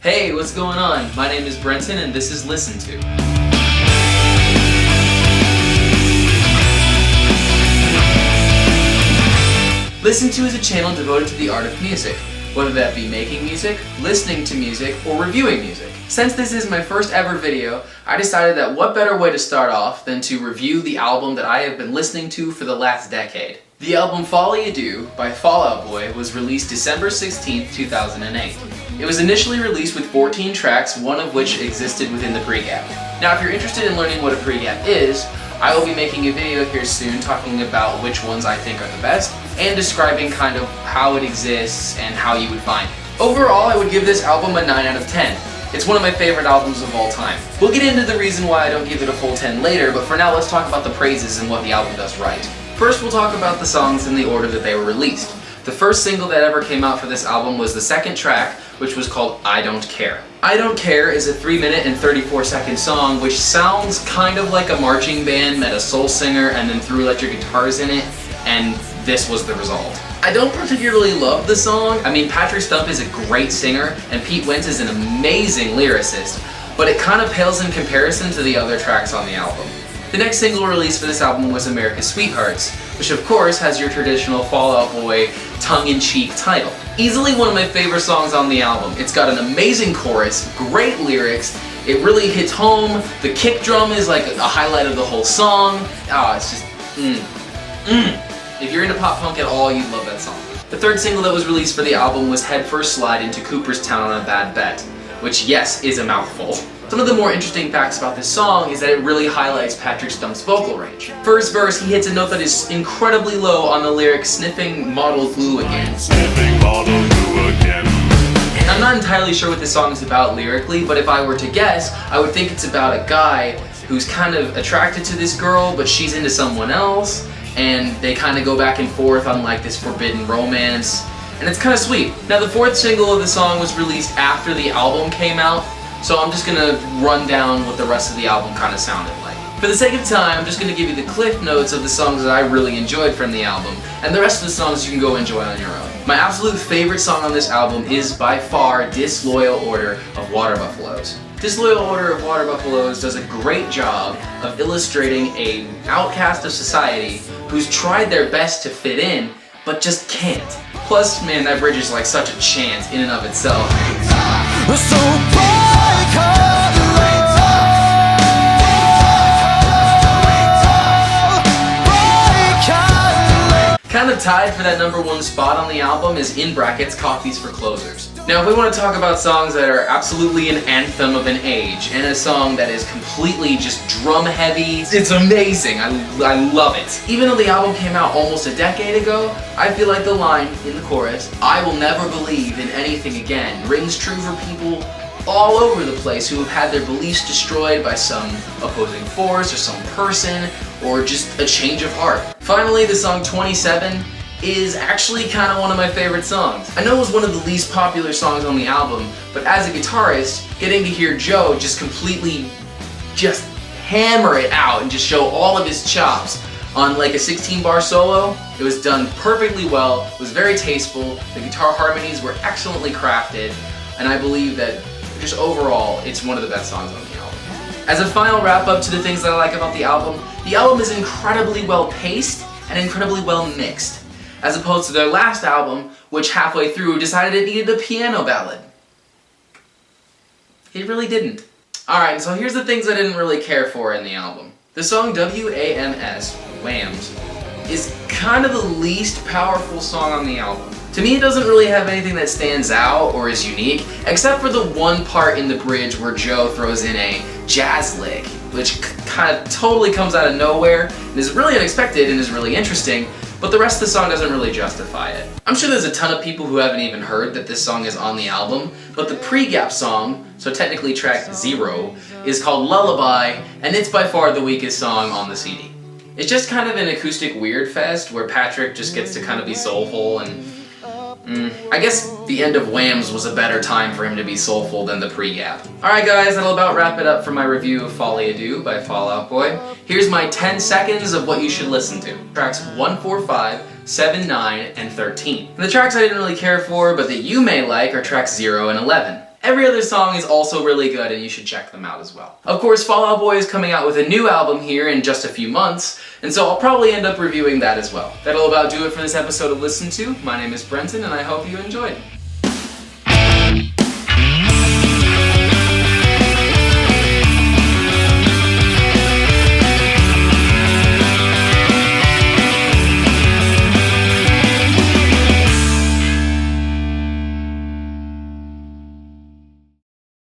Hey, what's going on? My name is Brenton and this is Listen To. Listen To is a channel devoted to the art of music, whether that be making music, listening to music, or reviewing music. Since this is my first ever video, I decided that what better way to start off than to review the album that I have been listening to for the last decade. The album Folie Deux by Fall Out Boy was released December 16th, 2008. It was initially released with 14 tracks, one of which existed within the pre-gap. Now if you're interested in learning what a pre-gap is, I will be making a video here soon talking about which ones I think are the best and describing kind of how it exists and how you would find it. Overall, I would give this album a 9 out of 10. It's one of my favorite albums of all time. We'll get into the reason why I don't give it a full 10 later, but for now let's talk about the praises and what the album does right. First, we'll talk about the songs in the order that they were released. The first single that ever came out for this album was the second track, which was called I Don't Care. I Don't Care is a 3-minute and 34-second song which sounds kind of like a marching band met a soul singer and then threw electric guitars in it, and this was the result. I don't particularly love the song. I mean, Patrick Stump is a great singer and Pete Wentz is an amazing lyricist, but it kind of pales in comparison to the other tracks on the album. The next single released for this album was America's Sweethearts, which of course has your traditional Fall Out Boy tongue-in-cheek title. Easily one of my favorite songs on the album. It's got an amazing chorus, great lyrics, it really hits home, the kick drum is like a highlight of the whole song. It's just If you're into pop punk at all, you'd love that song. The third single that was released for the album was Headfirst Slide into Cooperstown on a Bad Bet, which yes, is a mouthful. Some of the more interesting facts about this song is that it really highlights Patrick Stump's vocal range. First verse, he hits a note that is incredibly low on the lyric sniffing model glue again. Sniffing model glue again. I'm not entirely sure what this song is about lyrically, but if I were to guess, I would think it's about a guy who's kind of attracted to this girl, but she's into someone else, and they kind of go back and forth on like this forbidden romance, and it's kind of sweet. Now the fourth single of the song was released after the album came out, so I'm just gonna run down what the rest of the album kind of sounded like. For the sake of time, I'm just gonna give you the cliff notes of the songs that I really enjoyed from the album, and the rest of the songs you can go enjoy on your own. My absolute favorite song on this album is by far Disloyal Order of Water Buffaloes. Disloyal Order of Water Buffaloes does a great job of illustrating an outcast of society who's tried their best to fit in, but just can't. Plus, man, that bridge is like such a chant in and of itself. Kind of tied for that #1 spot on the album is in brackets Coffees for Closers. Now if we want to talk about songs that are absolutely an anthem of an age and a song that is completely just drum heavy, it's amazing. I love it. Even though the album came out almost a decade ago, I feel like the line in the chorus, "I will never believe in anything again," rings true for people all over the place who have had their beliefs destroyed by some opposing force or some person or just a change of heart. Finally, the song 27 is actually kind of one of my favorite songs. I know it was one of the least popular songs on the album, but as a guitarist, getting to hear Joe just completely just hammer it out and just show all of his chops on like a 16-bar solo, it was done perfectly well, it was very tasteful, the guitar harmonies were excellently crafted, and I believe that just overall, it's one of the best songs on the album. As a final wrap up to the things that I like about the album is incredibly well paced and incredibly well mixed, as opposed to their last album, which halfway through decided it needed a piano ballad. It really didn't. Alright, so here's the things I didn't really care for in the album. The song W-A-M-S, Whams, is kind of the least powerful song on the album. To me, it doesn't really have anything that stands out or is unique, except for the one part in the bridge where Joe throws in a jazz lick, which kind of totally comes out of nowhere and is really unexpected and is really interesting, but the rest of the song doesn't really justify it. I'm sure there's a ton of people who haven't even heard that this song is on the album, but the pre-gap song, so technically track 0, is called Lullaby, and it's by far the weakest song on the CD. It's just kind of an acoustic weird fest where Patrick just gets to kind of be soulful and I guess the end of Whams was a better time for him to be soulful than the pre-gap. Alright guys, that'll about wrap it up for my review of Folie Deux by Fall Out Boy. Here's my 10 seconds of what you should listen to. Tracks 1, 4, 5, 7, 9, and 13. And the tracks I didn't really care for, but that you may like, are tracks 0 and 11. Every other song is also really good and you should check them out as well. Of course, Fall Out Boy is coming out with a new album here in just a few months, and so I'll probably end up reviewing that as well. That'll about do it for this episode of Listen To. My name is Brenton and I hope you enjoyed.